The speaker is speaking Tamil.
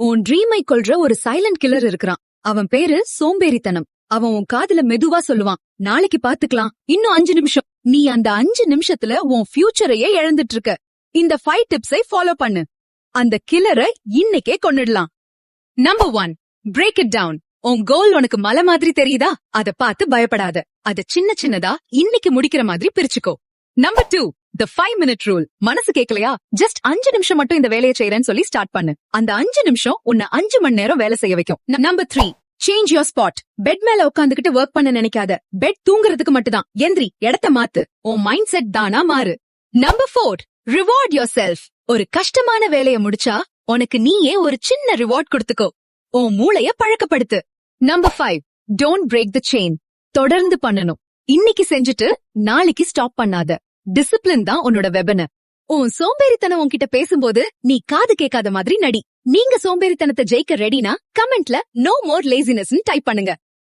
உன் ட்ரீமை கொல்ற ஒரு சைலண்ட் கில்லர் இருக்கிறான். அவன் பேரு சோம்பேறித்தனம். அவன் உன் காதுல மெதுவா சொல்லுவான், நாளைக்கு பாத்துக்கலாம், இன்னும் 5 நிமிஷம். நீ அந்த 5 நிமிஷத்துல உன் ஃபியூச்சரையே இழந்துட்டு இருக்க. இந்த 5 டிப்ஸை ஃபாலோ பண்ணு. அந்த கில்லரை இன்னைக்கே கொன்னுடலாம். Number 1, break it down. உன் கோல் உனக்கு மலை மாதிரி தெரியுதா? அத பார்த்து பயப்படாத. அத சின்ன சின்னதா இன்னைக்கு முடிக்கிற மாதிரி பிரிச்சுக்கோ. Number 2, the 5-minute rule. மனசு கேக்கலையா? ஜஸ்ட் 5 நிமிஷம் மட்டும் இந்த வேலையை செய்யறேன்னு சொல்லி ஸ்டார்ட் பண்ணு. அந்த 5 நிமிஷம் உன்னை 5 மணி நேரம் வேலை செய்ய வைக்கும். Number 3, change your spot. Bed மேல உட்காந்துக்கிட்டு ஒர்க் பண்ண நினைக்காத. பெட் தூங்குறதுக்கு மட்டும்தான். எந்திரி, இடத்த மாத்து. உன் மைண்ட் செட் தானா மாறு. Number 4, reward your self. ஒரு கஷ்டமான வேலையை முடிச்சா உனக்கு நீயே ஒரு சின்ன ரிவார்ட் கொடுத்துக்கோ. உன் மூளைய பழக்கப்படுத்து. Number 5, don't break the chain. தொடர்ந்து பண்ணணும். இன்னைக்கு செஞ்சுட்டு நாளைக்கு ஸ்டாப் பண்ணாத. டிசிப்ளின் தான் உன்னோட வெபன். உன் சோம்பேறித்தனம் உன்கிட்ட பேசும்போது நீ காது கேட்காத மாதிரி நடி. நீங்க சோம்பேறித்தனத்தை ஜெயிக்க ரெடினா கமெண்ட்ல நோ மோர் லேசினஸ் டைப் பண்ணுங்க.